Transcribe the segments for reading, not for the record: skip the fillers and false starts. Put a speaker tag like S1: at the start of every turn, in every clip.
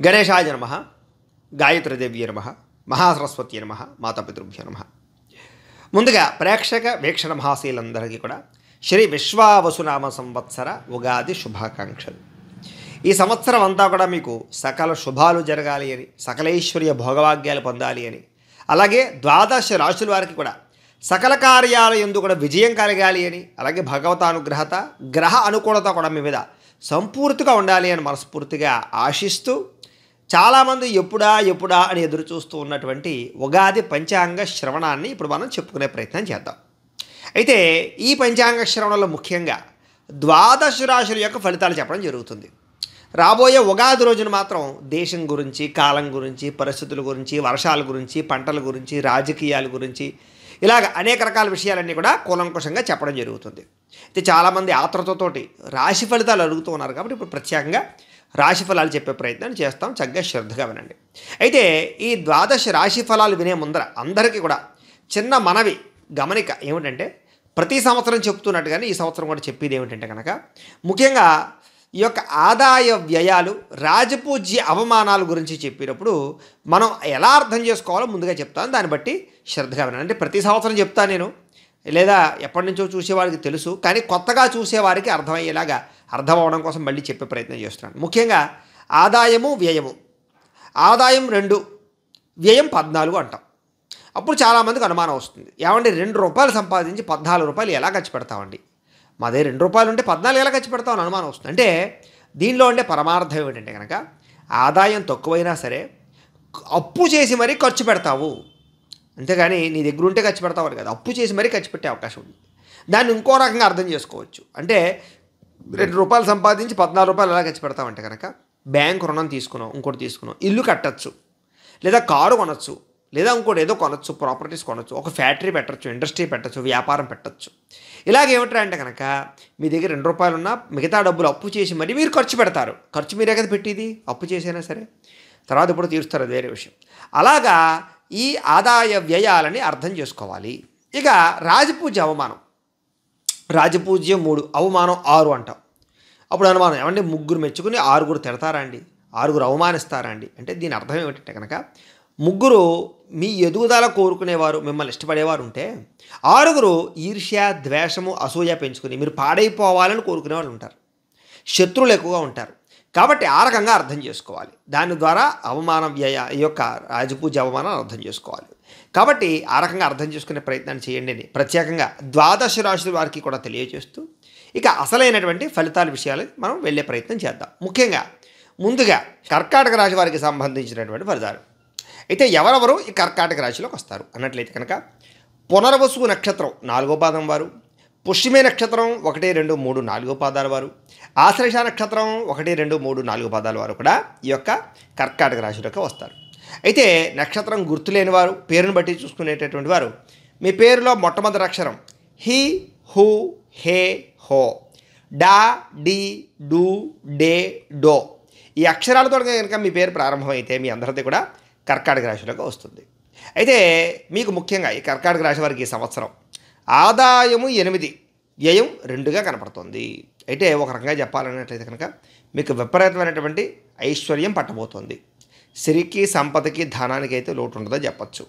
S1: గణేశాయ నమః, గాయత్రీదేవ్యై నమః, మహాసరస్వతి నమః, మాతాపితృభ్యో నమః. ముందుగా ప్రేక్షక వీక్షణ మహాశీలందరికీ కూడా శ్రీ విశ్వావసునామ సంవత్సర ఉగాది శుభాకాంక్షలు. ఈ సంవత్సరం అంతా కూడా మీకు సకల శుభాలు జరగాలి అని, సకలైశ్వర్య భోగభాగ్యాలు పొందాలి అని, అలాగే ద్వాదశ రాశుల వారికి కూడా సకల కార్యాల యందు కూడా విజయం కలగాలి అని, అలాగే భగవతానుగ్రహత గ్రహ అనుకూలత కూడా మీ మీద సంపూర్తిగా ఉండాలి అని మనస్ఫూర్తిగా ఆశిస్తూ, చాలామంది ఎప్పుడా అని ఎదురు చూస్తూ ఉన్నటువంటి ఉగాది పంచాంగ శ్రవణాన్ని ఇప్పుడు మనం చెప్పుకునే ప్రయత్నం చేద్దాం. అయితే ఈ పంచాంగ శ్రవణంలో ముఖ్యంగా ద్వాదశ రాశుల యొక్క ఫలితాలు చెప్పడం జరుగుతుంది. రాబోయే ఉగాది రోజున మాత్రం దేశం గురించి, కాలం గురించి, పరిస్థితుల గురించి, వర్షాల గురించి, పంటల గురించి, రాజకీయాల గురించి, ఇలాగ అనేక రకాల విషయాలన్నీ కూడా కూలంకుషంగా చెప్పడం జరుగుతుంది. అయితే చాలామంది ఆత్రుతతోటి రాశి ఫలితాలు అడుగుతూ ఉన్నారు కాబట్టి ఇప్పుడు ప్రత్యేకంగా రాశి ఫలాలు చెప్పే ప్రయత్నం చేస్తాం. చక్కగా శ్రద్ధగా వినండి. అయితే ఈ ద్వాదశ రాశి ఫలాలు వినే ముందర అందరికీ కూడా చిన్న మనవి గమనిక ఏమిటంటే, ప్రతి సంవత్సరం చెప్తున్నట్టుగానే ఈ సంవత్సరం కూడా చెప్పేది ఏమిటంటే కనుక, ముఖ్యంగా ఈ యొక్క ఆదాయ వ్యయాలు, రాజపూజ్య అవమానాల గురించి చెప్పినప్పుడు మనం ఎలా అర్థం చేసుకోవాలో ముందుగా చెప్తాను. దాన్ని బట్టి శ్రద్ధగా వినండి. అంటే ప్రతి సంవత్సరం చెప్తాను నేను, లేదా ఎప్పటి నుంచో చూసేవారికి తెలుసు, కానీ కొత్తగా చూసేవారికి అర్థమయ్యేలాగా అర్థం అవడం కోసం మళ్ళీ చెప్పే ప్రయత్నం చేస్తున్నాను. ముఖ్యంగా ఆదాయము వ్యయము. ఆదాయం 2, వ్యయం 14 అంటాం. అప్పుడు చాలామందికి అనుమానం వస్తుంది, ఏమంటే ₹2 సంపాదించి ₹14 ఎలా ఖర్చు పెడతామండి? మాదే ₹2 ఉంటే 14 ఎలా ఖర్చు పెడతామని అనుమానం వస్తుంది. అంటే దీనిలో ఉండే పరమార్థం ఏమిటంటే కనుక, ఆదాయం తక్కువైనా సరే అప్పు చేసి మరీ ఖర్చు పెడతావు, అంతేగాని నీ దగ్గర ఉంటే ఖర్చు పెడతావు అని కదా, అప్పు చేసి మరీ ఖర్చు పెట్టే అవకాశం ఉంది. దాన్ని ఇంకో రకంగా అర్థం చేసుకోవచ్చు. అంటే ₹2 సంపాదించి ₹14 ఎలా ఖర్చు పెడతామంటే కనుక, బ్యాంకు రుణం తీసుకున్నాం, ఇంకోటి తీసుకున్నాం, ఇల్లు కట్టచ్చు, లేదా కారు కొనచ్చు, లేదా ఇంకోటి ఏదో కొనచ్చు, ప్రాపర్టీస్ కొనచ్చు, ఒక ఫ్యాక్టరీ పెట్టచ్చు, ఇండస్ట్రీ పెట్టచ్చు, వ్యాపారం పెట్టచ్చు. ఇలాగేమిట్రా అంటే కనుక, మీ దగ్గర ₹2 ఉన్నా మిగతా డబ్బులు అప్పు చేసి మరి మీరు ఖర్చు పెడతారు. ఖర్చు మీరే కదా పెట్టేది, అప్పు చేసైనా సరే, తర్వాత ఇప్పుడు తీరుస్తారు, అది వేరే విషయం. అలాగా ఈ ఆదాయ వ్యయాలని అర్థం చేసుకోవాలి. ఇక రాజపూజ్య అవమానం. రాజపూజ్యం 3, అవమానం 6 అంటాం. అప్పుడు అనుమానం, ఏమంటే 3 మెచ్చుకుని 6 తిడతారా అండి, 6 అవమానిస్తారా అండి? అంటే దీని అర్థం ఏమిటంటే కనుక, 3 మీ ఎదుగుదల కోరుకునేవారు, మిమ్మల్ని ఇష్టపడేవారు ఉంటే, 6 ఈర్ష్య, ద్వేషము, అసూయ పెంచుకుని మీరు పాడైపోవాలని కోరుకునే వాళ్ళు ఉంటారు. శత్రువులు ఎక్కువగా ఉంటారు. కాబట్టి ఆ రకంగా అర్థం చేసుకోవాలి. దాని ద్వారా అవమానం వ్యయ ఈ యొక్క రాజపూజ అవమానం అర్థం చేసుకోవాలి. కాబట్టి ఆ రకంగా అర్థం చేసుకునే ప్రయత్నాన్ని చేయండి అని ప్రత్యేకంగా ద్వాదశ రాశుల వారికి కూడా తెలియజేస్తూ, ఇక అసలైనటువంటి ఫలితాల విషయాలు మనం వెళ్ళే ప్రయత్నం చేద్దాం. ముఖ్యంగా ముందుగా కర్కాటక రాశి వారికి సంబంధించినటువంటి ఫలితాలు. అయితే ఎవరెవరు ఈ కర్కాటక రాశిలోకి వస్తారు అన్నట్లయితే కనుక, పునర్వసు నక్షత్రం 4వ పాదం వారు, పుష్యమే నక్షత్రం 1, 2, 3, 4 పాదాల వారు, ఆశ్లేష నక్షత్రం 1, 2, 3, 4 పాదాల వారు కూడా ఈ యొక్క కర్కాటక రాశిలోకి వస్తారు. అయితే నక్షత్రం గుర్తులేని వారు, పేరును బట్టి చూసుకునేటటువంటి వారు, మీ పేరులో మొట్టమొదటి అక్షరం హి, హు, హే, హో, డా, డి, డు, డే, డో, ఈ అక్షరాలతో కనుక మీ పేరు ప్రారంభమైతే మీ అందరిది కూడా కర్కాటక రాశిలోకి వస్తుంది. అయితే మీకు ముఖ్యంగా ఈ కర్కాటక రాశి వారికి ఈ సంవత్సరం ఆదాయము 8, వ్యయం 2గా కనపడుతుంది. అయితే ఒక రకంగా చెప్పాలన్నట్లయితే కనుక, మీకు విపరీతమైనటువంటి ఐశ్వర్యం పట్టబోతోంది. సిరికి, సంపదకి, ధనానికి అయితే లోటు ఉండదో చెప్పచ్చు.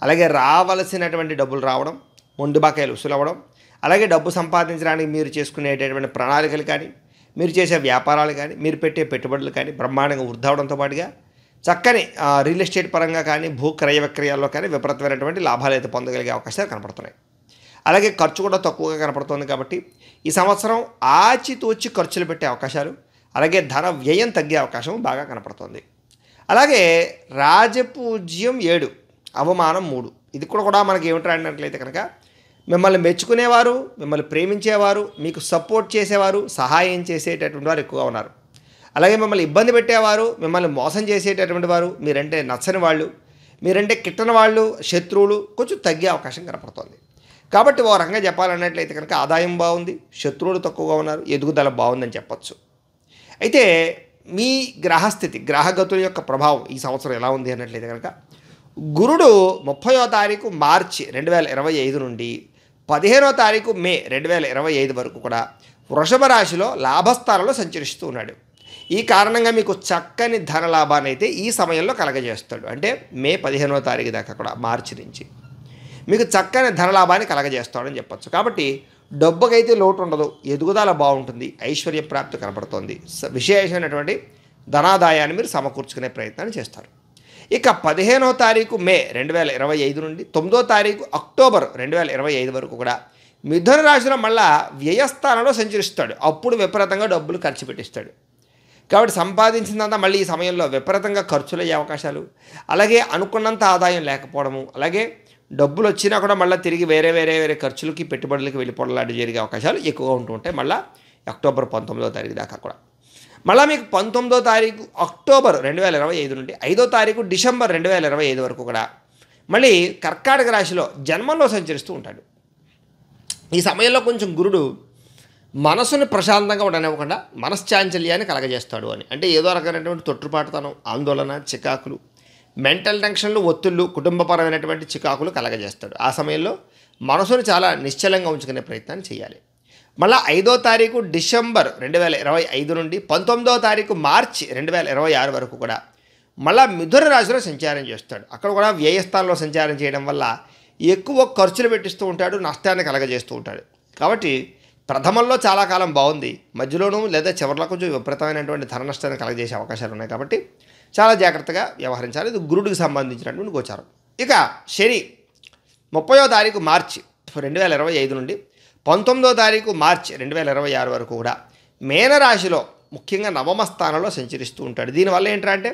S1: అలాగే రావలసినటువంటి డబ్బులు రావడం, మొండి బకాయిలు వసూలు అవ్వడం, అలాగే డబ్బు సంపాదించడానికి మీరు చేసుకునేటటువంటి ప్రణాళికలు కానీ, మీరు చేసే వ్యాపారాలు కానీ, మీరు పెట్టే పెట్టుబడులు కానీ బ్రహ్మాండంగా వృద్ధి అవడంతో పాటుగా చక్కని రియల్ ఎస్టేట్ పరంగా కానీ, భూ క్రయ విక్రయాల్లో కానీ విపరీతమైనటువంటి లాభాలు అయితే పొందగలిగే అవకాశాలు కనపడుతున్నాయి. అలాగే ఖర్చు కూడా తక్కువగా కనపడుతుంది. కాబట్టి ఈ సంవత్సరం ఆచితూచి ఖర్చులు పెట్టే అవకాశాలు, అలాగే ధన వ్యయం తగ్గే అవకాశం బాగా కనపడుతుంది. అలాగే రాజపూజ్యం 7, అవమానం 3. ఇది కూడా మనకి ఏమిటా అన్నట్లయితే కనుక, మిమ్మల్ని మెచ్చుకునేవారు, మిమ్మల్ని ప్రేమించేవారు, మీకు సపోర్ట్ చేసేవారు, సహాయం చేసేటటువంటి వారు ఎక్కువగా ఉన్నారు. అలాగే మిమ్మల్ని ఇబ్బంది పెట్టేవారు, మిమ్మల్ని మోసం చేసేటటువంటి వారు, మీరంటే నచ్చని వాళ్ళు, మీరంటే కిట్టని వాళ్ళు, శత్రువులు కొంచెం తగ్గే అవకాశం కనపడుతుంది. కాబట్టి ఓ రకంగా చెప్పాలన్నట్లయితే కనుక ఆదాయం బాగుంది, శత్రువులు తక్కువగా ఉన్నారు, ఎదుగుదల బాగుందని చెప్పచ్చు. అయితే మీ గ్రహస్థితి, గ్రహగతుల యొక్క ప్రభావం ఈ సంవత్సరం ఎలా ఉంది అన్నట్లయితే కనుక, గురుడు 30వ తారీఖు మార్చి 2025 నుండి 15వ తారీఖు మే 2025 వరకు కూడా వృషభ రాశిలో లాభస్థానంలో సంచరిస్తూ ఉన్నాడు. ఈ కారణంగా మీకు చక్కని ధన లాభాన్ని అయితే ఈ సమయంలో కలగజేస్తాడు. అంటే మే 15వ తారీఖు దాకా కూడా, మార్చి నుంచి మీకు చక్కని ధన లాభాన్ని కలగజేస్తాడని చెప్పచ్చు. కాబట్టి డబ్బుకైతే లోటు ఉండదు, ఎదుగుదల బాగుంటుంది, ఐశ్వర్య ప్రాప్తి కనపడుతుంది, విశేషమైనటువంటి ధనాదాయాన్ని మీరు సమకూర్చుకునే ప్రయత్నాన్ని చేస్తారు. ఇక 15వ తారీఖు మే 2025 నుండి 9వ తారీఖు అక్టోబర్ 2025 వరకు కూడా మిథున రాశిలో మళ్ళా వ్యయస్థానంలో సంచరిస్తాడు. అప్పుడు విపరీతంగా డబ్బులు ఖర్చు పెట్టిస్తాడు. కాబట్టి సంపాదించిందంతా మళ్ళీ ఈ సమయంలో విపరీతంగా ఖర్చులయ్యే అవకాశాలు, అలాగే అనుకున్నంత ఆదాయం లేకపోవడము, అలాగే డబ్బులు వచ్చినా కూడా మళ్ళీ తిరిగి వేరే వేరే వేరే ఖర్చులకి పెట్టుబడులకి వెళ్ళిపోవడం లాంటివి జరిగే అవకాశాలు ఎక్కువగా ఉంటూ ఉంటాయి. మళ్ళీ అక్టోబర్ 19వ తారీఖు దాకా కూడా. మళ్ళీ మీకు 19వ తారీఖు అక్టోబర్ 2025 నుండి 5వ తారీఖు డిసెంబర్ 2025 వరకు కూడా మళ్ళీ కర్కాటక రాశిలో జన్మంలో సంచరిస్తూ ఉంటాడు. ఈ సమయంలో కొంచెం గురుడు మనసుని ప్రశాంతంగా ఉండనివ్వకుండా మనశ్చాంచల్యాన్ని కలగజేస్తాడు అని. అంటే ఏదో రకమైనటువంటి తొట్టుపాటుతనం, ఆందోళన, చికాకులు, మెంటల్ టెన్షన్లు, ఒత్తిళ్ళు, కుటుంబపరమైనటువంటి చికాకులు కలగజేస్తాడు. ఆ సమయంలో మనసును చాలా నిశ్చలంగా ఉంచుకునే ప్రయత్నాన్ని చేయాలి. మళ్ళీ 5వ తారీఖు డిసెంబర్ 2025 నుండి 19వ తారీఖు మార్చి 2026 వరకు కూడా మళ్ళీ మిథున రాశిలో సంచారం చేస్తాడు. అక్కడ కూడా వ్యయస్థానంలో సంచారం చేయడం వల్ల ఎక్కువ ఖర్చులు పెట్టిస్తూ ఉంటాడు, నష్టాన్ని కలగజేస్తూ ఉంటాడు. కాబట్టి ప్రథమంలో చాలా కాలం బాగుంది, మధ్యలోనూ లేదా చివరిలో కొంచెం విపరీతమైనటువంటి ధన నష్టాన్ని కలగజేసే అవకాశాలు ఉన్నాయి. కాబట్టి చాలా జాగ్రత్తగా వ్యవహరించాలి. ఇది గురుడికి సంబంధించినటువంటి గోచారం. ఇక శని 30వ తారీఖు మార్చి 2025 నుండి 19వ తారీఖు మార్చి 2026 వరకు కూడా మేనరాశిలో ముఖ్యంగా నవమ స్థానంలో సంచరిస్తూ ఉంటాడు. దీనివల్ల ఏంటంటే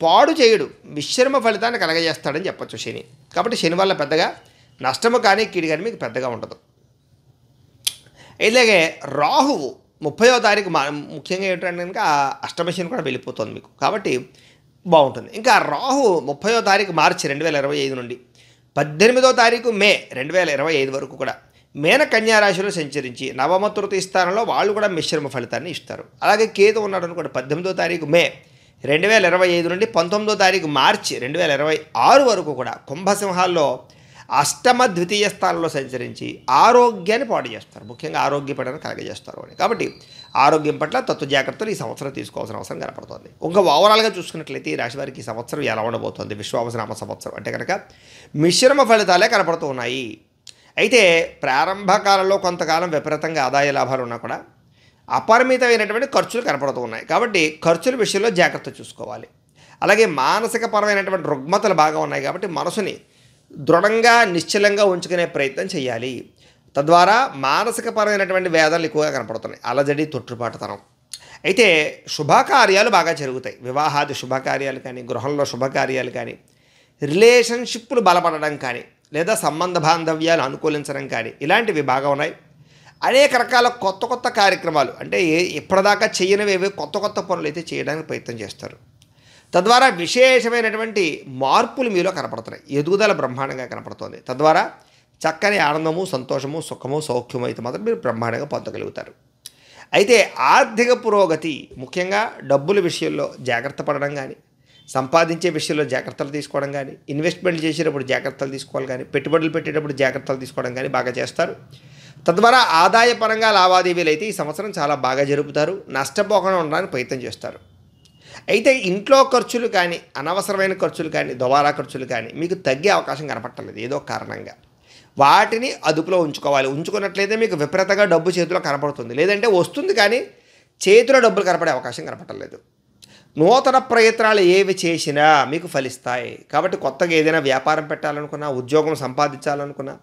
S1: పాడు చేయడు, మిశ్రమ ఫలితాన్ని కలగజేస్తాడని చెప్పచ్చు శని. కాబట్టి శని వల్ల పెద్దగా నష్టము కానీ కీడు కానీ మీకు పెద్దగా ఉండదు. ఇలాగే రాహువు 30వ తారీఖు ముఖ్యంగా ఏంటంటే కనుక అష్టమ శని కూడా వెళ్ళిపోతుంది మీకు, కాబట్టి బాగుంటుంది. ఇంకా రాహు 30వ తారీఖు మార్చి 2025 నుండి 18వ తారీఖు మే 2025 వరకు కూడా మేన కన్యా రాశిలో సంచరించి నవమ తృతీయ స్థానంలో వాళ్ళు కూడా మిశ్రమ ఫలితాన్ని ఇస్తారు. అలాగే కేతు ఉన్నాడు అనుకోండి 18వ తారీఖు మే 2025 నుండి 19వ తారీఖు మార్చి 2026 వరకు కూడా కుంభసింహాల్లో అష్టమ ద్వితీయ స్థానంలో సంచరించి ఆరోగ్యాన్ని పాడు చేస్తారు, ముఖ్యంగా ఆరోగ్యపడని కలగజేస్తారు అని. కాబట్టి ఆరోగ్యం పట్ల తత్వ జాగ్రత్తలు ఈ సంవత్సరం తీసుకోవాల్సిన అవసరం కనపడుతుంది. ఇంకా ఓవరాల్గా చూసుకున్నట్లయితే ఈ రాశి వారికి ఈ సంవత్సరం ఎలా ఉండబోతోంది, విశ్వావసనామ సంవత్సరం అంటే కనుక మిశ్రమ ఫలితాలే కనపడుతూ ఉన్నాయి. అయితే ప్రారంభ కాలంలో కొంతకాలం విపరీతంగా ఆదాయ లాభాలు ఉన్నా కూడా అపరిమితమైనటువంటి ఖర్చులు కనపడుతూ ఉన్నాయి. కాబట్టి ఖర్చుల విషయంలో జాగ్రత్త చూసుకోవాలి. అలాగే మానసిక పరమైనటువంటి రుగ్మతలు బాగా ఉన్నాయి. కాబట్టి మనసుని దృఢంగా నిశ్చలంగా ఉంచుకునే ప్రయత్నం చేయాలి. తద్వారా మానసిక పరమైనటువంటి వేదనలు ఎక్కువగా కనపడుతున్నాయి, అలజడి, తొట్టుపాటుతనం. అయితే శుభకార్యాలు బాగా జరుగుతాయి. వివాహాది శుభకార్యాలు కానీ, గృహంలో శుభకార్యాలు కానీ, రిలేషన్షిప్లు బలపడడం కానీ, లేదా సంబంధ బాంధవ్యాలు అనుకూలించడం కానీ ఇలాంటివి బాగా ఉన్నాయి. అనేక రకాల కొత్త కొత్త కార్యక్రమాలు అంటే ఇప్పటిదాకా చేయనివి కొత్త కొత్త పనులు అయితే చేయడానికి ప్రయత్నం చేస్తారు. తద్వారా విశేషమైనటువంటి మార్పులు మీలో కనపడుతున్నాయి, ఎదుగుదల బ్రహ్మాండంగా కనపడుతుంది. తద్వారా చక్కని ఆనందము, సంతోషము, సుఖము, సౌఖ్యము అయితే మాత్రం మీరు బ్రహ్మాండంగా పొందగలుగుతారు. అయితే ఆర్థిక పురోగతి, ముఖ్యంగా డబ్బుల విషయంలో జాగ్రత్త పడడం కానీ, సంపాదించే విషయంలో జాగ్రత్తలు తీసుకోవడం కానీ, ఇన్వెస్ట్మెంట్ చేసేటప్పుడు జాగ్రత్తలు తీసుకోవాలి కానీ, పెట్టుబడులు పెట్టేటప్పుడు జాగ్రత్తలు తీసుకోవడం కానీ బాగా చేస్తారు. తద్వారా ఆదాయపరంగా లావాదేవీలు అయితే ఈ సంవత్సరం చాలా బాగా జరుపుతారు, నష్టపోకుండా ఉండడానికి ప్రయత్నం చేస్తారు. అయితే ఇంట్లో ఖర్చులు కానీ, అనవసరమైన ఖర్చులు కానీ, దుబారా ఖర్చులు కానీ మీకు తగ్గే అవకాశం కనపట్టలేదు ఏదో కారణంగా. వాటిని అదుపులో ఉంచుకోవాలి. ఉంచుకున్నట్లయితే మీకు విపరీతంగా డబ్బు చేతిలో కనపడుతుంది, లేదంటే వస్తుంది కానీ చేతిలో డబ్బులు కనపడే అవకాశం కనపడలేదు. నూతన ప్రయత్నాలు ఏవి చేసినా మీకు ఫలిస్తాయి. కాబట్టి కొత్తగా ఏదైనా వ్యాపారం పెట్టాలనుకున్నా, ఉద్యోగం సంపాదించాలనుకున్నా,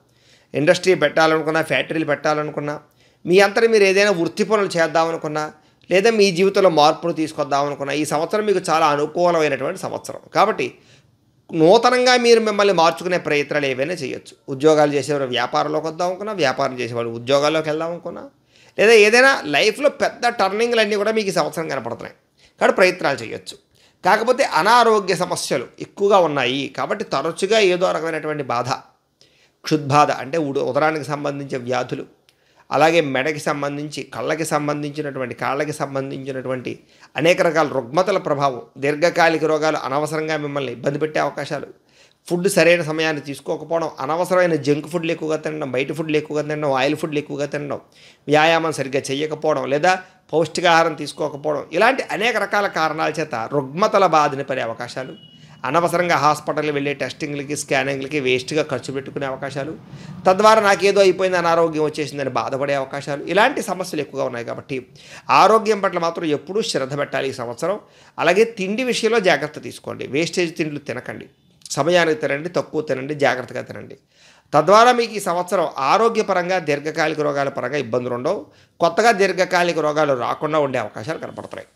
S1: ఇండస్ట్రీ పెట్టాలనుకున్నా, ఫ్యాక్టరీలు పెట్టాలనుకున్నా, మీ అంతటి మీరు ఏదైనా వృత్తి పనులు చేద్దామనుకున్నా, లేదా మీ జీవితంలో మార్పును తీసుకొద్దామనుకున్నా ఈ సంవత్సరం మీకు చాలా అనుకూలమైనటువంటి సంవత్సరం. కాబట్టి నూతనంగా మీరు మిమ్మల్ని మార్చుకునే ప్రయత్నాలు ఏవైనా చేయొచ్చు. ఉద్యోగాలు చేసేవారు వ్యాపారంలోకి వద్దాం అనుకున్నా, వ్యాపారం చేసేవాళ్ళు ఉద్యోగాల్లోకి వెళ్దాం అనుకున్నా, లేదా ఏదైనా లైఫ్లో పెద్ద టర్నింగ్లు అన్నీ కూడా మీకు ఈ సంవత్సరం కనపడుతున్నాయి. కాబట్టి ప్రయత్నాలు చేయొచ్చు. కాకపోతే అనారోగ్య సమస్యలు ఎక్కువగా ఉన్నాయి. కాబట్టి తరచుగా ఏదో రకమైనటువంటి బాధ, క్షుద్బాధ అంటే ఉదరానికి సంబంధించిన వ్యాధులు, అలాగే మెడకి సంబంధించి, కళ్ళకి సంబంధించినటువంటి, కాళ్ళకి సంబంధించినటువంటి అనేక రకాల రుగ్మతల ప్రభావం, దీర్ఘకాలిక రోగాలు అనవసరంగా మిమ్మల్ని ఇబ్బంది పెట్టే అవకాశాలు, ఫుడ్ సరైన సమయాన్ని తీసుకోకపోవడం, అనవసరమైన జంక్ ఫుడ్లు ఎక్కువగా తినడం, బయట ఫుడ్లు ఎక్కువగా తినడం, ఆయిల్ ఫుడ్లు ఎక్కువగా తినడం, వ్యాయామం సరిగ్గా చేయకపోవడం, లేదా పౌష్టికాహారం తీసుకోకపోవడం, ఇలాంటి అనేక రకాల కారణాల చేత రుగ్మతల బాధని పడే అవకాశాలు, అనవసరంగా హాస్పిటల్కి వెళ్ళే టెస్టింగ్లకి, స్కానింగ్లకి వేస్ట్గా ఖర్చు పెట్టుకునే అవకాశాలు, తద్వారా నాకేదో అయిపోయింది, అనారోగ్యం వచ్చేసిందని బాధపడే అవకాశాలు, ఇలాంటి సమస్యలు ఎక్కువగా ఉన్నాయి. కాబట్టి ఆరోగ్యం పట్ల మాత్రం ఎప్పుడూ శ్రద్ధ పెట్టాలి ఈ సంవత్సరం. అలాగే తిండి విషయంలో జాగ్రత్త తీసుకోండి. వేస్టేజ్ తిండ్లు తినకండి. సమయానికి తినండి, తక్కువ తినండి, జాగ్రత్తగా తినండి. తద్వారా మీకు ఈ సంవత్సరం ఆరోగ్యపరంగా దీర్ఘకాలిక రోగాల పరంగా ఇబ్బందులు ఉండవు. కొత్తగా దీర్ఘకాలిక రోగాలు రాకుండా ఉండే అవకాశాలు కనపడుతున్నాయి.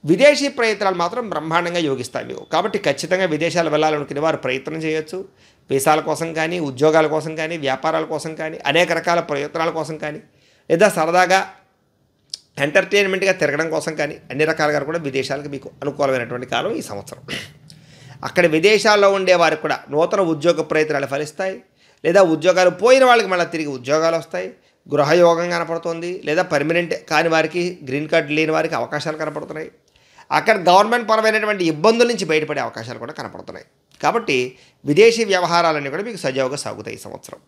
S1: విదేశీ ప్రయత్నాలు మాత్రం బ్రహ్మాండంగా యోగిస్తాయి మీకు. కాబట్టి ఖచ్చితంగా విదేశాలు వెళ్ళాలనుకునే వారు ప్రయత్నం చేయొచ్చు. వీసాల కోసం కానీ, ఉద్యోగాల కోసం కానీ, వ్యాపారాల కోసం కానీ, అనేక రకాల ప్రయత్నాల కోసం కానీ, లేదా సరదాగా ఎంటర్టైన్మెంట్గా తిరగడం కోసం కానీ, అన్ని రకాలుగా కూడా విదేశాలకు మీకు అనుకూలమైనటువంటి కాలం ఈ సంవత్సరం. అక్కడ విదేశాల్లో ఉండే వారికి కూడా నూతన ఉద్యోగ ప్రయత్నాలు ఫలిస్తాయి. లేదా ఉద్యోగాలు పోయిన వాళ్ళకి మళ్ళీ తిరిగి ఉద్యోగాలు వస్తాయి. గృహయోగం కనపడుతుంది. లేదా పర్మనెంట్ కాని వారికి, గ్రీన్ కార్డు లేని వారికి అవకాశాలు కనపడుతున్నాయి. అక్కడ గవర్నమెంట్ పరమైనటువంటి ఇబ్బందుల నుంచి బయటపడే అవకాశాలు కూడా కనపడుతున్నాయి. కాబట్టి విదేశీ వ్యవహారాలన్నీ కూడా మీకు సజావుగా సాగుతాయి ఈ సంవత్సరం.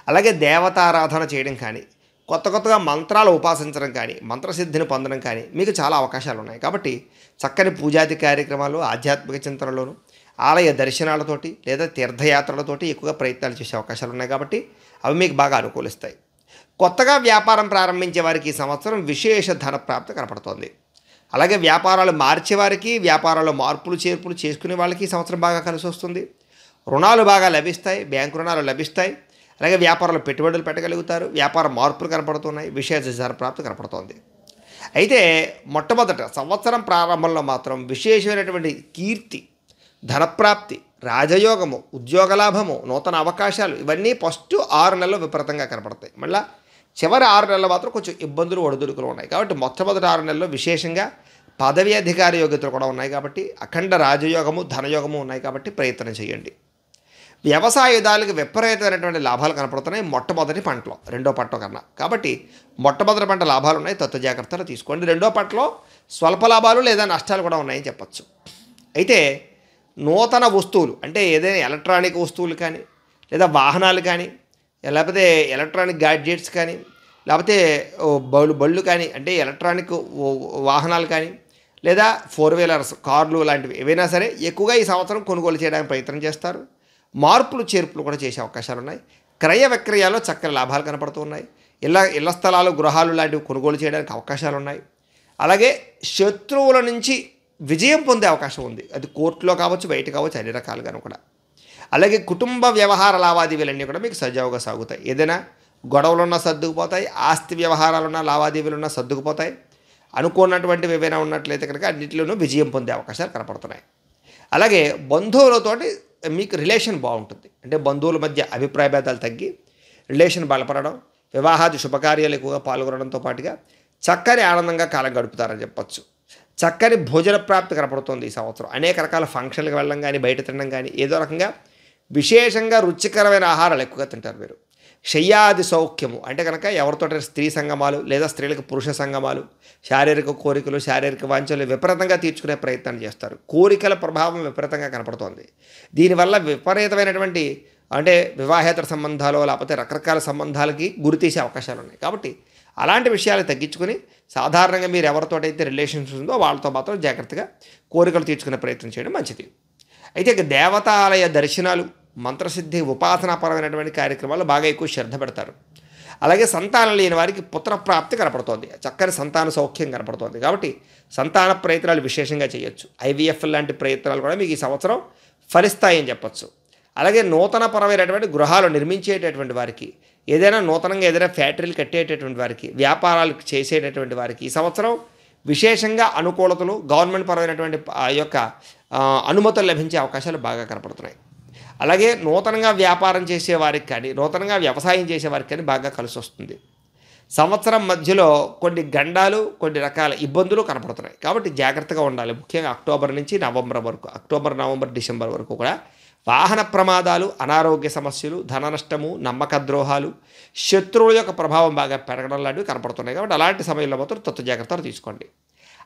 S1: అలాగే దేవతారాధన చేయడం కానీ, కొత్తగా మంత్రాలు ఉపాసించడం కానీ, మంత్రసిద్ధిని పొందడం కానీ మీకు చాలా అవకాశాలు ఉన్నాయి. కాబట్టి చక్కని పూజాది కార్యక్రమాలు, ఆధ్యాత్మిక చింతనలోను, ఆలయ దర్శనాలతోటి లేదా తీర్థయాత్రలతోటి ఎక్కువగా ప్రయత్నాలు చేసే అవకాశాలు ఉన్నాయి. కాబట్టి అవి మీకు బాగా అనుకూలిస్తాయి. కొత్తగా వ్యాపారం ప్రారంభించే వారికి ఈ సంవత్సరం విశేష ధన ప్రాప్తి కనపడుతోంది. అలాగే వ్యాపారాలు మార్చేవారికి, వ్యాపారాల్లో మార్పులు చేర్పులు చేసుకునే వాళ్ళకి ఈ సంవత్సరం బాగా కలిసి వస్తుంది. రుణాలు బాగా లభిస్తాయి, బ్యాంకు రుణాలు లభిస్తాయి. అలాగే వ్యాపారంలో పెట్టుబడులు పెట్టగలుగుతారు. వ్యాపార మార్పులు కనపడుతున్నాయి. విశేష ధన ప్రాప్తి కనపడుతోంది. అయితే మొట్టమొదట సంవత్సరం ప్రారంభంలో మాత్రం విశేషమైనటువంటి కీర్తి, ధనప్రాప్తి, రాజయోగము, ఉద్యోగ లాభము, నూతన అవకాశాలు ఇవన్నీ ఫస్ట్ 6 నెలలు విపరీతంగా కనపడతాయి. మళ్ళీ చివరి 6 నెలలు మాత్రం కొంచెం ఇబ్బందులు, ఒడిదుడుకులు ఉన్నాయి. కాబట్టి మొట్టమొదటి 6 నెలల్లో విశేషంగా పదవి అధికార యోగ్యతలు కూడా ఉన్నాయి. కాబట్టి అఖండ రాజయోగము, ధనయోగము ఉన్నాయి. కాబట్టి ప్రయత్నం చేయండి. వ్యవసాయదారులకు విపరీతమైనటువంటి లాభాలు కనపడుతున్నాయి మొట్టమొదటి పంటలో, రెండో పంట కన్నా. కాబట్టి మొట్టమొదటి పంట లాభాలు ఉన్నాయి, తత్వ జాగ్రత్తలు తీసుకోండి. రెండో పంటలో స్వల్ప లాభాలు లేదా నష్టాలు కూడా ఉన్నాయని చెప్పచ్చు. అయితే నూతన వస్తువులు అంటే ఏదైనా ఎలక్ట్రానిక్ వస్తువులు కానీ, లేదా వాహనాలు కానీ, లేకపోతే ఎలక్ట్రానిక్ గ్యాడ్జెట్స్ కానీ, లేకపోతే బళ్ళు కానీ, అంటే ఎలక్ట్రానిక్ వాహనాలు కానీ, లేదా 4 వీలర్స్ కార్లు లాంటివి ఏవైనా సరే ఎక్కువగా ఈ సంవత్సరం కొనుగోలు చేయడానికి ప్రయత్నం చేస్తారు. మార్పులు చేర్పులు కూడా చేసే అవకాశాలు ఉన్నాయి. క్రయ విక్రయాల్లో చక్కని లాభాలు కనపడుతూ ఉన్నాయి. ఇళ్ల స్థలాలు, గృహాలు లాంటివి కొనుగోలు చేయడానికి అవకాశాలు ఉన్నాయి. అలాగే శత్రువుల నుంచి విజయం పొందే అవకాశం ఉంది. అది కోర్టులో కావచ్చు, బయట కావచ్చు, అన్ని రకాలుగాను కూడా. అలాగే కుటుంబ వ్యవహార లావాదేవీలన్నీ కూడా మీకు సజావుగా సాగుతాయి. ఏదైనా గొడవలున్నా సర్దుకుపోతాయి, ఆస్తి వ్యవహారాలున్నా లావాదేవీలున్నా సర్దుకుపోతాయి. అనుకున్నటువంటివి ఏవైనా ఉన్నట్లయితే కనుక అన్నింటిలోనూ విజయం పొందే అవకాశాలు కనపడుతున్నాయి. అలాగే బంధువులతోటి మీకు రిలేషన్ బాగుంటుంది. అంటే బంధువుల మధ్య అభిప్రాయ భేదాలు తగ్గి రిలేషన్ బలపడడం, వివాహాది శుభకార్యాలు ఎక్కువగా పాల్గొనడంతో పాటుగా చక్కని ఆనందంగా కాలం గడుపుతారని చెప్పచ్చు. చక్కని భోజన ప్రాప్తి కనపడుతుంది ఈ సంవత్సరం. అనేక రకాల ఫంక్షన్లకు వెళ్ళడం కానీ, బయట తినడం కానీ, ఏదో రకంగా విశేషంగా రుచికరమైన ఆహారాలు ఎక్కువగా తింటారు మీరు. శయ్యాది సౌఖ్యము అంటే కనుక ఎవరితో స్త్రీ సంగమాలు లేదా స్త్రీలకు పురుష సంగమాలు, శారీరక కోరికలు, శారీరక వాంఛలు విపరీతంగా తీర్చుకునే ప్రయత్నం చేస్తారు. కోరికల ప్రభావం విపరీతంగా కనపడుతోంది. దీనివల్ల విపరీతమైనటువంటి అంటే వివాహేతర సంబంధాలు, లేకపోతే రకరకాల సంబంధాలకి గురి తీసే అవకాశాలు ఉన్నాయి. కాబట్టి అలాంటి విషయాలు తగ్గించుకొని సాధారణంగా మీరు ఎవరితోటైతే రిలేషన్స్ ఉందో వాళ్ళతో మాత్రం జాగ్రత్తగా కోరికలు తీర్చుకునే ప్రయత్నం చేయడం మంచిది. అయితే ఇక దేవతాలయ దర్శనాలు, మంత్రసిద్ధి, ఉపాసనాపరమైనటువంటి కార్యక్రమాలు బాగా ఎక్కువ శ్రద్ధ పెడతారు. అలాగే సంతానం లేని వారికి పుత్రప్రాప్తి కనపడుతోంది. చక్కని సంతాన సౌఖ్యం కనపడుతోంది. కాబట్టి సంతాన ప్రయత్నాలు విశేషంగా చేయొచ్చు. IVF లాంటి ప్రయత్నాలు కూడా మీకు ఈ సంవత్సరం ఫలిస్తాయని చెప్పచ్చు. అలాగే నూతన పరమైనటువంటి గృహాలు నిర్మించేటటువంటి వారికి, ఏదైనా నూతనంగా ఏదైనా ఫ్యాక్టరీలు కట్టేటటువంటి వారికి, వ్యాపారాలు చేసేటటువంటి వారికి ఈ సంవత్సరం విశేషంగా అనుకూలతలు, గవర్నమెంట్ పరమైనటువంటి ఆ యొక్క అనుమతులు లభించే అవకాశాలు బాగా కనపడుతున్నాయి. అలాగే నూతనంగా వ్యాపారం చేసేవారికి కానీ, నూతనంగా వ్యవసాయం చేసేవారికి కానీ బాగా కలిసి వస్తుంది. సంవత్సరం మధ్యలో కొన్ని గండాలు, కొన్ని రకాల ఇబ్బందులు కనపడుతున్నాయి. కాబట్టి జాగ్రత్తగా ఉండాలి. ముఖ్యంగా అక్టోబర్ నుంచి నవంబర్ వరకు, అక్టోబర్, నవంబర్, డిసెంబర్ వరకు కూడా వాహన ప్రమాదాలు, అనారోగ్య సమస్యలు, ధన నష్టము, నమ్మక ద్రోహాలు, శత్రువుల యొక్క ప్రభావం బాగా పెరగడం లాంటివి కనపడుతున్నాయి. కాబట్టి అలాంటి సమయంలో మాత్రం తత్వ జాగ్రత్తలు తీసుకోండి.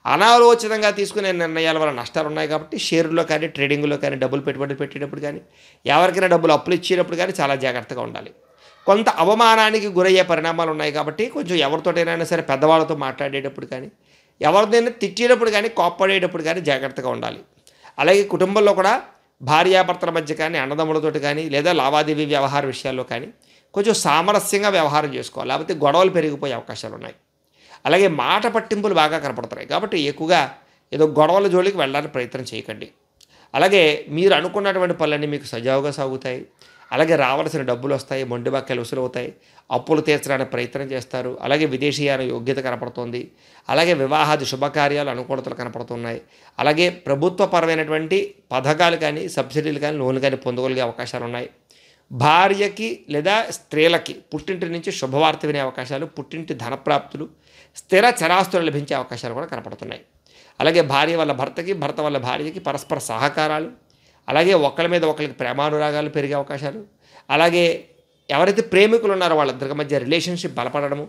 S1: అనాలోచితంగా తీసుకునే నిర్ణయాల వల్ల నష్టాలు ఉన్నాయి కాబట్టి షేర్లో కానీ ట్రేడింగ్లో కానీ డబ్బులు పెట్టుబడి పెట్టేటప్పుడు కానీ ఎవరికైనా డబ్బులు అప్పులు ఇచ్చేటప్పుడు కానీ చాలా జాగ్రత్తగా ఉండాలి. కొంత అవమానానికి గురయ్యే పరిణామాలు ఉన్నాయి కాబట్టి కొంచెం ఎవరితోటైనా సరే పెద్దవాళ్ళతో మాట్లాడేటప్పుడు కానీ ఎవరినైనా తిట్టేటప్పుడు కానీ కోప్పడేటప్పుడు కానీ జాగ్రత్తగా ఉండాలి. అలాగే కుటుంబంలో కూడా భార్యాభర్తల మధ్య కానీ అన్నదమ్ములతోటి కానీ లేదా లావాదేవీ వ్యవహార విషయాల్లో కానీ కొంచెం సామరస్యంగా వ్యవహారం చేసుకోవాలి, లేకపోతే గొడవలు పెరిగిపోయే అవకాశాలు ఉన్నాయి. అలాగే మాట పట్టింపులు బాగా కనపడుతున్నాయి కాబట్టి ఎక్కువగా ఏదో గొడవల జోలికి వెళ్ళడానికి ప్రయత్నం చేయకండి. అలాగే మీరు అనుకున్నటువంటి పనులన్నీ మీకు సజావుగా సాగుతాయి. అలాగే రావాల్సిన డబ్బులు వస్తాయి, మొండి బాక్యాలు వసూలవుతాయి, అప్పులు తీర్చడానికి ప్రయత్నం చేస్తారు. అలాగే విదేశీయాన యోగ్యత కనపడుతోంది. అలాగే వివాహాది శుభకార్యాలు అనుకూలతలు కనపడుతున్నాయి. అలాగే ప్రభుత్వపరమైనటువంటి పథకాలు కానీ సబ్సిడీలు కానీ లోన్లు కానీ పొందగలిగే అవకాశాలు ఉన్నాయి. భార్యకి లేదా స్త్రీలకి పుట్టింటి నుంచి శుభవార్త వినే అవకాశాలు, పుట్టింటి ధనప్రాప్తులు, స్థిర చరాస్తులు లభించే అవకాశాలు కూడా కనపడుతున్నాయి. అలాగే భార్య వల్ల భర్తకి, భర్త వల్ల భార్యకి పరస్పర సహకారాలు, అలాగే ఒకరి మీద ఒకరికి ప్రేమానురాగాలు పెరిగే అవకాశాలు, అలాగే ఎవరైతే ప్రేమికులు ఉన్నారో వాళ్ళిద్దరి మధ్య రిలేషన్షిప్ బలపడము,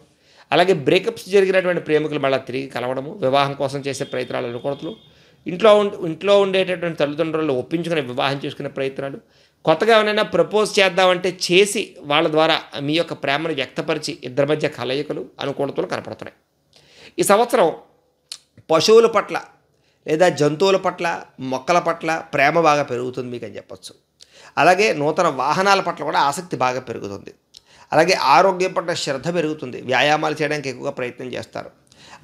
S1: అలాగే బ్రేకప్స్ జరిగినటువంటి ప్రేమికులు మళ్ళీ తిరిగి కలవడము, వివాహం కోసం చేసే ప్రయత్నాలు అనుకూలతలు, ఇంట్లో ఉండేటటువంటి తల్లిదండ్రులు ఒప్పించుకునే వివాహం చేసుకునే ప్రయత్నాలు, కొత్తగా ఎవరైనా ప్రపోజ్ చేద్దామంటే చేసి వాళ్ళ ద్వారా మీ యొక్క ప్రేమను వ్యక్తపరిచి ఇద్దరి మధ్య కలయికలు అనుకూలతలు కనపడుతున్నాయి. ఈ సంవత్సరం పశువుల పట్ల లేదా జంతువుల పట్ల మొక్కల పట్ల ప్రేమ బాగా పెరుగుతుంది మీకు అని చెప్పచ్చు. అలాగే నూతన వాహనాల పట్ల కూడా ఆసక్తి బాగా పెరుగుతుంది. అలాగే ఆరోగ్యం పట్ల శ్రద్ధ పెరుగుతుంది, వ్యాయామాలు చేయడానికి ఎక్కువగా ప్రయత్నం చేస్తారు.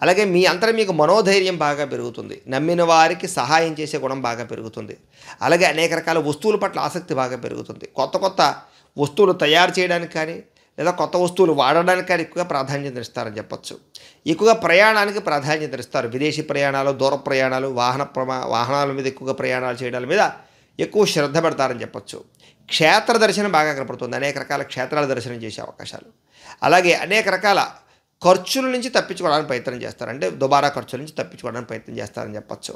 S1: అలాగే మీ అంతరం మీకు మనోధైర్యం బాగా పెరుగుతుంది, నమ్మిన వారికి సహాయం చేసే గుణం బాగా పెరుగుతుంది. అలాగే అనేక రకాల వస్తువుల పట్ల ఆసక్తి బాగా పెరుగుతుంది. కొత్త వస్తువులు తయారు చేయడానికి కానీ లేదా కొత్త వస్తువులు వాడడానికి కానీ ఎక్కువగా ప్రాధాన్యత ఇస్తారని చెప్పచ్చు. ఎక్కువగా ప్రయాణానికి ప్రాధాన్యత ఇస్తారు. విదేశీ ప్రయాణాలు, దూర ప్రయాణాలు, వాహనాల మీద ఎక్కువగా ప్రయాణాలు చేయడాల మీద ఎక్కువ శ్రద్ధ పెడతారని చెప్పచ్చు. క్షేత్ర దర్శనం బాగా కనపడుతుంది, అనేక రకాల క్షేత్రాల దర్శనం చేసే అవకాశాలు. అలాగే అనేక రకాల ఖర్చుల నుంచి తప్పించుకోవడానికి ప్రయత్నం చేస్తారు, అంటే దుబారా ఖర్చుల నుంచి తప్పించుకోవడానికి ప్రయత్నం చేస్తారని చెప్పచ్చు.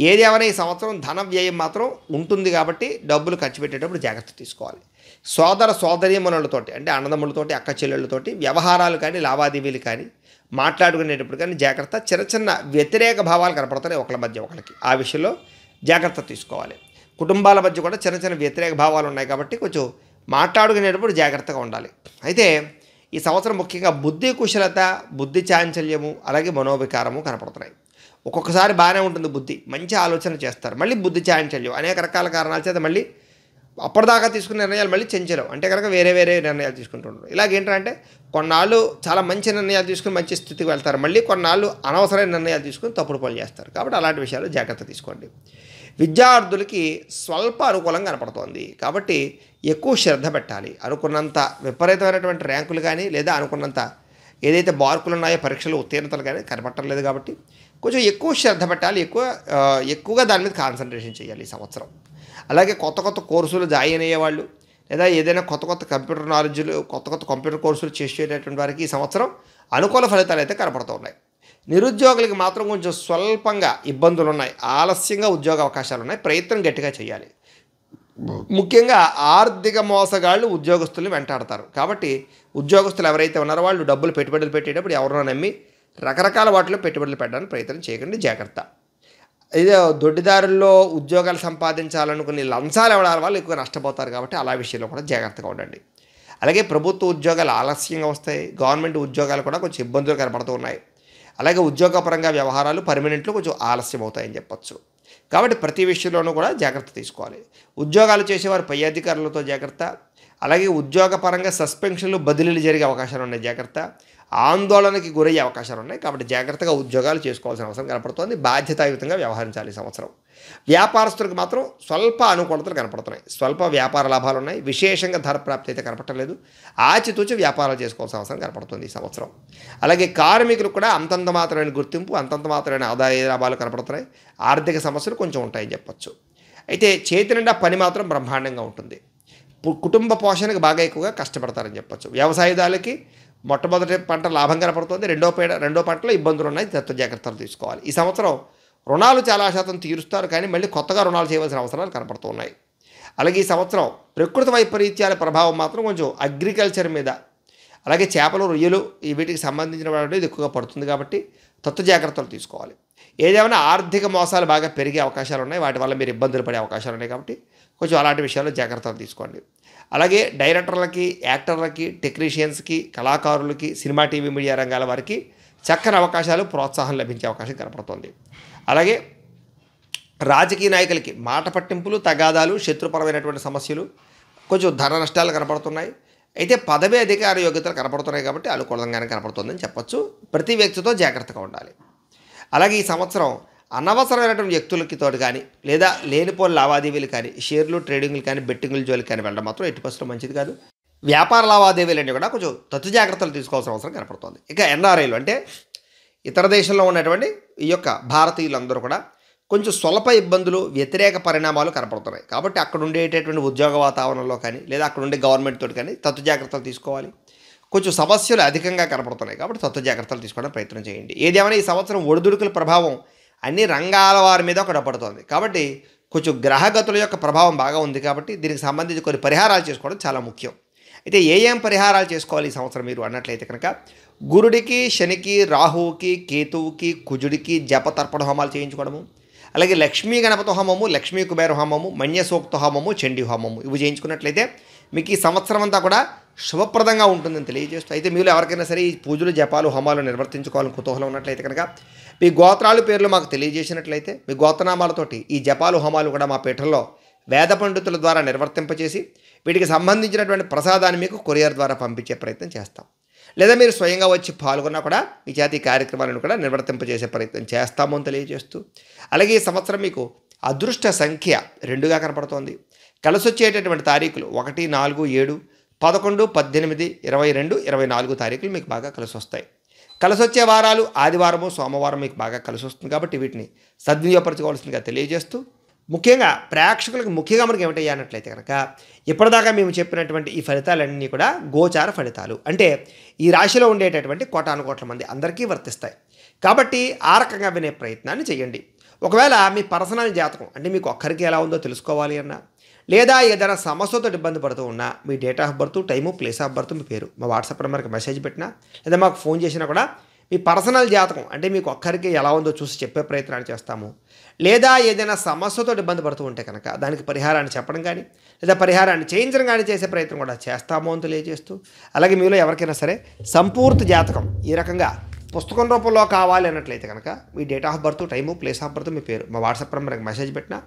S1: ఏది ఏమైనా ఈ సంవత్సరం ధన వ్యయం మాత్రం ఉంటుంది కాబట్టి డబ్బులు ఖర్చు పెట్టేటప్పుడు జాగ్రత్త తీసుకోవాలి. సోదరీమణులతోటి అంటే అన్నదమ్ములతోటి, అక్క చెల్లెళ్ళతోటి వ్యవహారాలు కానీ లావాదేవీలు కానీ మాట్లాడుకునేటప్పుడు కానీ జాగ్రత్త. చిన్న వ్యతిరేక భావాలు కనపడతాయి ఒకళ్ళ మధ్య ఒకరికి, ఆ విషయంలో జాగ్రత్త తీసుకోవాలి. కుటుంబాల మధ్య కూడా చిన్న వ్యతిరేక భావాలు ఉన్నాయి కాబట్టి కొంచెం మాట్లాడుకునేటప్పుడు జాగ్రత్తగా ఉండాలి. అయితే ఈ సంవత్సరం ముఖ్యంగా బుద్ధి కుశలత, బుద్ధి చాంచల్యము, అలాగే మనోవికారము కనపడుతున్నాయి. ఒక్కొక్కసారి బాగానే ఉంటుంది బుద్ధి, మంచి ఆలోచన చేస్తారు, మళ్ళీ బుద్ధి చాంచల్యం అనేక రకాల కారణాల చేత మళ్ళీ అప్పటిదాకా తీసుకున్న నిర్ణయాలు మళ్ళీ చెంచలేవు, అంటే కనుక వేరే నిర్ణయాలు తీసుకుంటుంటారు. ఇలాగేంటంటే కొన్నాళ్ళు చాలా మంచి నిర్ణయాలు తీసుకుని మంచి స్థితికి వెళ్తారు, మళ్ళీ కొన్నాళ్ళు అనవసరమైన నిర్ణయాలు తీసుకుని తప్పుడు పనులు చేస్తారు. కాబట్టి అలాంటి విషయాలు జాగ్రత్త తీసుకోండి. విద్యార్థులకి స్వల్ప అనుకూలంగా కనపడుతోంది కాబట్టి ఎక్కువ శ్రద్ధ పెట్టాలి. అనుకున్నంత విపరీతమైనటువంటి ర్యాంకులు కానీ లేదా అనుకున్నంత ఏదైతే మార్కులు ఉన్నాయో పరీక్షలు ఉత్తీర్ణతలు కానీ కనపట్టలేదు కాబట్టి కొంచెం ఎక్కువ శ్రద్ధ పెట్టాలి, ఎక్కువగా దాని మీద కాన్సన్ట్రేషన్ చేయాలి ఈ సంవత్సరం. అలాగే కొత్త కోర్సులు జాయిన్ అయ్యేవాళ్ళు లేదా ఏదైనా కొత్త కంప్యూటర్ నాలెడ్జ్లు కొత్త కంప్యూటర్ కోర్సులు చేసేటటువంటి వారికి ఈ సంవత్సరం అనుకూల ఫలితాలు అయితే కనపడుతున్నాయి. నిరుద్యోగులకి మాత్రం కొంచెం స్వల్పంగా ఇబ్బందులు ఉన్నాయి, ఆలస్యంగా ఉద్యోగ అవకాశాలు ఉన్నాయి, ప్రయత్నం గట్టిగా చేయాలి. ముఖ్యంగా ఆర్థిక మోసగాళ్ళు ఉద్యోగస్తుల్ని వెంటాడతారు కాబట్టి ఉద్యోగస్తులు ఎవరైతే ఉన్నారో వాళ్ళు పెట్టుబడులు పెట్టేటప్పుడు ఎవరినో నమ్మి రకరకాల వాటిలో పెట్టుబడులు పెట్టడానికి ప్రయత్నం చేయకండి, జాగ్రత్త. ఇదే దొడ్డిదారుల్లో ఉద్యోగాలు సంపాదించాలనుకుని లంచాలు ఇవ్వడాల వాళ్ళు ఎక్కువ నష్టపోతారు కాబట్టి అలా విషయంలో కూడా జాగ్రత్తగా ఉండండి. అలాగే ప్రభుత్వ ఉద్యోగాలు ఆలస్యంగా వస్తాయి, గవర్నమెంట్ ఉద్యోగాలు కూడా కొంచెం ఇబ్బందులు కనపడుతూ ఉన్నాయి. అలాగే ఉద్యోగపరంగా వ్యవహారాలు పర్మనెంట్లో కొంచెం ఆలస్యం అవుతాయని చెప్పచ్చు. కాబట్టి ప్రతి విషయంలోనూ కూడా జాగ్రత్త తీసుకోవాలి. ఉద్యోగాలు చేసేవారు పై అధికారులతో జాగ్రత్త. అలాగే ఉద్యోగపరంగా సస్పెన్షన్లు, బదిలీలు జరిగే అవకాశాలు ఉన్నాయి, జాగ్రత్త. ఆందోళనకి గురయ్యే అవకాశాలు ఉన్నాయి కాబట్టి జాగ్రత్తగా ఉద్యోగాలు చేసుకోవాల్సిన అవసరం కనపడుతోంది. బాధ్యతాయుతంగా వ్యవహరించాలి ఈ సంవత్సరం. వ్యాపారస్తులకు మాత్రం స్వల్ప అనుకూలతలు కనపడుతున్నాయి, స్వల్ప వ్యాపార లాభాలు ఉన్నాయి, విశేషంగా ధర ప్రాప్తి అయితే కనపడలేదు. ఆచితూచి వ్యాపారాలు చేసుకోవాల్సిన అవసరం కనపడుతుంది ఈ సంవత్సరం. అలాగే కార్మికులకు కూడా అంతంత మాత్రమైన గుర్తింపు, అంతంత మాత్రమైన ఆదాయ లాభాలు కనపడుతున్నాయి. ఆర్థిక సమస్యలు కొంచెం ఉంటాయని చెప్పచ్చు. అయితే చేతి నిండా పని మాత్రం బ్రహ్మాండంగా ఉంటుంది. కుటుంబ పోషణకు బాగా ఎక్కువగా కష్టపడతారని చెప్పచ్చు. వ్యవసాయదారులకి మొట్టమొదటి పంట లాభం కనపడుతుంది, రెండో పంటలో ఇబ్బందులు ఉన్నాయి, జాగ్రత్తలు తీసుకోవాలి. ఈ సంవత్సరం రుణాలు చాలా శాతం తీరుస్తారు కానీ మళ్ళీ కొత్తగా రుణాలు చేయవలసిన అవసరాలు కనపడుతూ ఉన్నాయి. అలాగే ఈ సంవత్సరం ప్రకృతి వైపరీత్యాల ప్రభావం మాత్రం కొంచెం అగ్రికల్చర్ మీద, అలాగే చేపలు, రొయ్యలు వీటికి సంబంధించిన వాటి ఎక్కువగా పడుతుంది కాబట్టి తత్తు జాగ్రత్తలు తీసుకోవాలి. ఏదేమైనా ఆర్థిక మోసాలు బాగా పెరిగే అవకాశాలు ఉన్నాయి. వాటి వల్ల మీరు ఇబ్బందులు పడే అవకాశాలు ఉన్నాయి కాబట్టి కొంచెం అలాంటి విషయాల్లో జాగ్రత్తలు తీసుకోండి. అలాగే డైరెక్టర్లకి, యాక్టర్లకి, టెక్నీషియన్స్కి, కళాకారులకి, సినిమా, టీవీ, మీడియా రంగాల వారికి చక్కని అవకాశాలు, ప్రోత్సాహం లభించే అవకాశం కనపడుతుంది. అలాగే రాజకీయ నాయకులకి మాట పట్టింపులు, తగాదాలు, శత్రుపరమైనటువంటి సమస్యలు, కొంచెం ధన నష్టాలు కనపడుతున్నాయి. అయితే పదవి అధికార యోగ్యతలు కనపడుతున్నాయి కాబట్టి అనుకూలంగానే కనపడుతుందని చెప్పొచ్చు. ప్రతి వ్యక్తితో జాగ్రత్తగా ఉండాలి. అలాగే ఈ సంవత్సరం అనవసరమైనటువంటి వ్యక్తులకి తోటి కానీ లేదా లేనిపోని లావాదేవీలు కానీ, షేర్లు, ట్రేడింగ్లు కానీ, బెట్టింగుల జోలికి కానీ వెళ్ళడం మాత్రం ఎట్టి పరిస్థితుల్లో మంచిది కాదు. వ్యాపార లావాదేవీలన్నీ కూడా కొంచెం తత్తు జాగ్రత్తలు తీసుకోవాల్సిన అవసరం కనపడుతుంది. ఇక ఎన్ఆర్ఐలు అంటే ఇతర దేశంలో ఉన్నటువంటి ఈ యొక్క భారతీయులందరూ కూడా కొంచెం స్వల్ప ఇబ్బందులు, వ్యతిరేక పరిణామాలు కనపడుతున్నాయి. కాబట్టి అక్కడ ఉండేటటువంటి ఉద్యోగ వాతావరణంలో కానీ లేదా అక్కడ ఉండే గవర్నమెంట్ తోటి కానీ తత్తు జాగ్రత్తలు తీసుకోవాలి. కొంచెం సమస్యలు అధికంగా కనపడుతున్నాయి కాబట్టి తత్తు జాగ్రత్తలు తీసుకోవడానికి ప్రయత్నం చేయండి. ఏదేమైనా ఈ సంవత్సరం ఒడిదుడుకుల ప్రభావం అన్ని రంగాల వారి మీద కూడా పడుతుంది. కాబట్టి కొంచెం గ్రహగతుల యొక్క ప్రభావం బాగా ఉంది కాబట్టి దీనికి సంబంధించి కొన్ని పరిహారాలు చేసుకోవడం చాలా ముఖ్యం. అయితే ఏం పరిహారాలు చేసుకోవాలి ఈ సంవత్సరం మీరు అన్నట్లయితే కనుక గురుడికి, శనికి, రాహువుకి, కేతువుకి, కుజుడికి జపతర్పణ హోమాలు చేయించుకోవడము, అలాగే లక్ష్మీ గణపతి హోమము, లక్ష్మీ కుబేర హోమము, మన్య సూక్త హోమము, చండీ హోమము ఇవి చేయించుకున్నట్లయితే మీకు ఈ సంవత్సరం అంతా కూడా శుభప్రదంగా ఉంటుందని తెలియజేస్తూ, అయితే మీరు ఎవరికైనా సరే ఈ పూజలు, జపాలు, హోమాలు నిర్వర్తించుకోవాలని కుతూహలం ఉన్నట్లయితే కనుక మీ గోత్రాలు పేర్లు మాకు తెలియజేసినట్లయితే మీ గోత్రనామాలతోటి ఈ జపాలు, హోమాలు కూడా మా పీఠంలో వేద పండితుల ద్వారా నిర్వర్తింపచేసి వీటికి సంబంధించినటువంటి ప్రసాదాన్ని మీకు కొరియర్ ద్వారా పంపించే ప్రయత్నం చేస్తాం. లేదా మీరు స్వయంగా వచ్చి పాల్గొన్నా కూడా మీ చేతి కార్యక్రమాలను కూడా నిర్వర్తింపజేసే ప్రయత్నం చేస్తాము అని తెలియజేస్తూ, అలాగే ఈ సంవత్సరం మీకు అదృష్ట సంఖ్య 2గా కనపడుతోంది. కలిసి వచ్చేటటువంటి తారీఖులు 1, 4, 7, 11, 18, 22, 24 తారీఖులు మీకు బాగా కలిసి వస్తాయి. కలిసి వచ్చే వారాలు ఆదివారము, సోమవారం మీకు బాగా కలిసి వస్తుంది కాబట్టి వీటిని సద్వినియోగపరచుకోవాల్సిందిగా తెలియజేస్తూ, ముఖ్యంగా ప్రేక్షకులకు ముఖ్యంగా మనకి ఏమిటయ్యా అన్నట్లయితే కనుక ఇప్పటిదాకా మేము చెప్పినటువంటి ఈ ఫలితాలన్నీ కూడా గోచార ఫలితాలు, అంటే ఈ రాశిలో ఉండేటటువంటి కోటాను కోట్ల మంది అందరికీ వర్తిస్తాయి. కాబట్టి ఆ రకంగా వినే ప్రయత్నాన్ని చేయండి. ఒకవేళ మీ పర్సనల్ జాతకం అంటే మీకు ఒక్కరికి ఎలా ఉందో తెలుసుకోవాలి అన్నా, లేదా ఏదైనా సమస్యతో ఇబ్బంది పడుతూ ఉన్నా మీ date of birth, time, place of birth, మీ పేరు మా వాట్సాప్ నెంబర్కి మెసేజ్ పెట్టినా లేదా మాకు ఫోన్ చేసినా కూడా మీ పర్సనల్ జాతకం అంటే మీకు ఒక్కరికి ఎలా ఉందో చూసి చెప్పే ప్రయత్నాన్ని చేస్తాము. లేదా ఏదైనా సమస్యతో ఇబ్బంది పడుతూ ఉంటే కనుక దానికి పరిహారాన్ని చెప్పడం కానీ లేదా పరిహారాన్ని చేయించడం కానీ చేసే ప్రయత్నం కూడా చేస్తాము అని తెలియజేస్తూ, అలాగే మీలో ఎవరికైనా సరే సంపూర్తి జాతకం ఈ రకంగా పుస్తకం రూపంలో కావాలి అన్నట్లయితే కనుక మీ date of birth, time, place of birth, మీ పేరు మా వాట్సాప్ నెంబర్కి మెసేజ్ పెట్టినా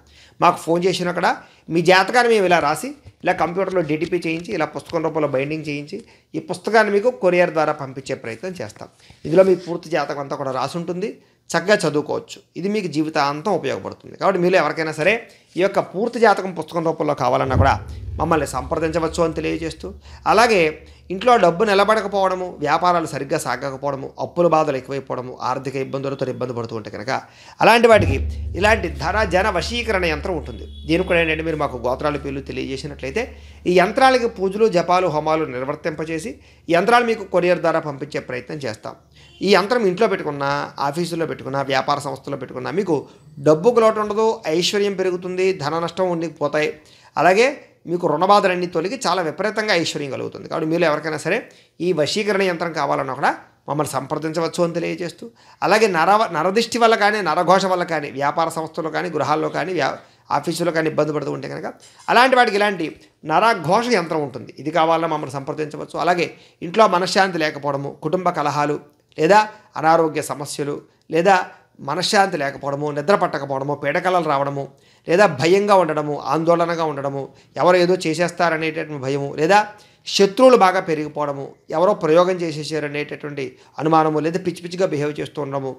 S1: మాకు ఫోన్ చేసినా కూడా మీ జాతకాన్ని మేము ఇలా రాసి ఇలా కంప్యూటర్లో డిటిపి చేయించి ఇలా పుస్తకం రూపంలో బైండింగ్ చేయించి ఈ పుస్తకాన్ని మీకు కొరియర్ ద్వారా పంపించే ప్రయత్నం చేస్తాం. ఇందులో మీ పూర్తి జాతకం అంతా కూడా రాసి ఉంటుంది, చక్కగా చదువుకోవచ్చు. ఇది మీకు జీవితాంతం ఉపయోగపడుతుంది. కాబట్టి మీరు ఎవరికైనా సరే ఈ యొక్క పూర్తి జాతకం పుస్తకం రూపంలో కావాలన్నా కూడా మమ్మల్ని సంప్రదించవచ్చు అని తెలియజేస్తూ, అలాగే ఇంట్లో డబ్బు నిలబడకపోవడము, వ్యాపారాలు సరిగ్గా సాగకపోవడము, అప్పుల బాధలు ఎక్కువైపోవడము, ఆర్థిక ఇబ్బందులతో ఇబ్బంది పడుతూ ఉంటే కనుక అలాంటి వాటికి ఇలాంటి జన వశీకరణ యంత్రం ఉంటుంది. దీనికి కూడా ఏంటంటే మీరు మాకు గోత్రాల పేర్లు తెలియజేసినట్లయితే ఈ యంత్రాలకి పూజలు, జపాలు, హోమాలు నిర్వర్తింపచేసి ఈ యంత్రాలు మీకు కొరియర్ ద్వారా పంపించే ప్రయత్నం చేస్తాం. ఈ యంత్రం ఇంట్లో పెట్టుకున్నా, ఆఫీసులో పెట్టుకున్నా, వ్యాపార సంస్థలో పెట్టుకున్నా మీకు డబ్బుకు లోటు ఉండదు, ఐశ్వర్యం పెరుగుతుంది, ధన నష్టం ఉండిపోతాయి. అలాగే మీకు రుణబాధలన్నీ తొలగి చాలా విపరీతంగా ఐశ్వర్యం కలుగుతుంది. కాబట్టి మీరు ఎవరికైనా సరే ఈ వశీకరణ యంత్రం కావాలన్నా కూడా మమ్మల్ని సంప్రదించవచ్చు అని తెలియజేస్తూ, అలాగే నరదిష్టి వల్ల కానీ, నరఘోష వల్ల కానీ, వ్యాపార సంస్థల్లో కానీ, గృహాల్లో కానీ, ఆఫీసులో కానీ ఇబ్బంది పడుతూ ఉంటే కనుక అలాంటి వాటికి ఇలాంటి నరఘోష యంత్రం ఉంటుంది. ఇది కావాలన్నా మమ్మల్ని సంప్రదించవచ్చు. అలాగే ఇంట్లో మనశ్శాంతి లేకపోవడము, కుటుంబ కలహాలు లేదా అనారోగ్య సమస్యలు లేదా మనశ్శాంతి లేకపోవడము, నిద్ర పట్టకపోవడము, పీడకలలు రావడము, లేదా భయంగా ఉండడము, ఆందోళనగా ఉండడము, ఎవరో ఏదో చేసేస్తారనేటటువంటి భయము, లేదా శత్రువులు బాగా పెరిగిపోవడము, ఎవరో ప్రయోగం చేసేసారనేటటువంటి అనుమానము, లేదా పిచ్చి పిచ్చిగా బిహేవ్ చేస్తూ ఉండడము,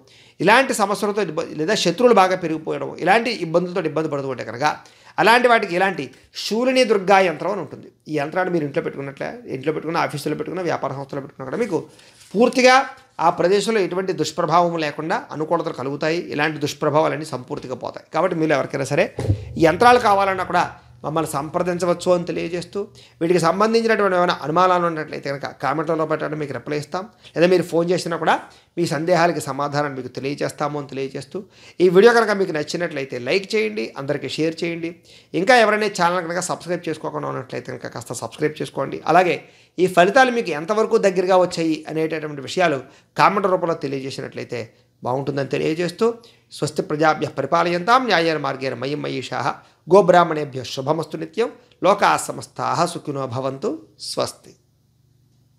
S1: ఇలాంటి సమస్యలతో లేదా శత్రువులు బాగా పెరిగిపోవడము, ఇలాంటి ఇబ్బందులతో ఇబ్బంది పడుతూ ఉంటే కనుక అలాంటి వాటికి ఇలాంటి శూలిని దుర్గా యంత్రం అని ఉంటుంది. ఈ యంత్రాన్ని మీరు ఇంట్లో పెట్టుకున్న, ఆఫీసులో పెట్టుకున్న, వ్యాపార సంస్థలో పెట్టుకున్నా కూడా మీకు పూర్తిగా ఆ ప్రదేశంలో ఎటువంటి దుష్ప్రభావం లేకుండా అనుకూలతలు కలుగుతాయి. ఇలాంటి దుష్ప్రభావాలన్నీ సంపూర్తిగా పోతాయి. కాబట్టి మీరు ఎవరికైనా సరే ఈ యంత్రాలు కావాలన్నా కూడా మమ్మల్ని సంప్రదించవచ్చు అని తెలియజేస్తూ, వీటికి సంబంధించినటువంటి ఏమైనా అనుమానాలు ఉన్నట్లయితే కనుక కామెంట్లలో పెట్టడం మీకు రిప్లై ఇస్తాం. లేదా మీరు ఫోన్ చేసినా కూడా మీ సందేహాలకి సమాధానం మీకు తెలియజేస్తాము అని తెలియజేస్తూ, ఈ వీడియో కనుక మీకు నచ్చినట్లయితే లైక్ చేయండి, అందరికీ షేర్ చేయండి. ఇంకా ఎవరైనా ఛానల్ కనుక సబ్స్క్రైబ్ చేసుకోకుండా ఉన్నట్లయితే కనుక కాస్త సబ్స్క్రైబ్ చేసుకోండి. అలాగే ఈ ఫలితాలు మీకు ఎంతవరకు దగ్గరగా వచ్చాయి అనేటటువంటి విషయాలు కామెంట్ రూపంలో తెలియజేసినట్లయితే బాగుంటుందని తెలియజేస్తూ స్వస్తి ప్రజాభ్య పరిపాలయంతాం న్యాయేన మార్గేణ మయం మయీషా గోబ్రాహ్మణేభ్య శుభమస్తు నిత్యం లోకా సమస్తాః సుఖినో భవంతు స్వస్తి.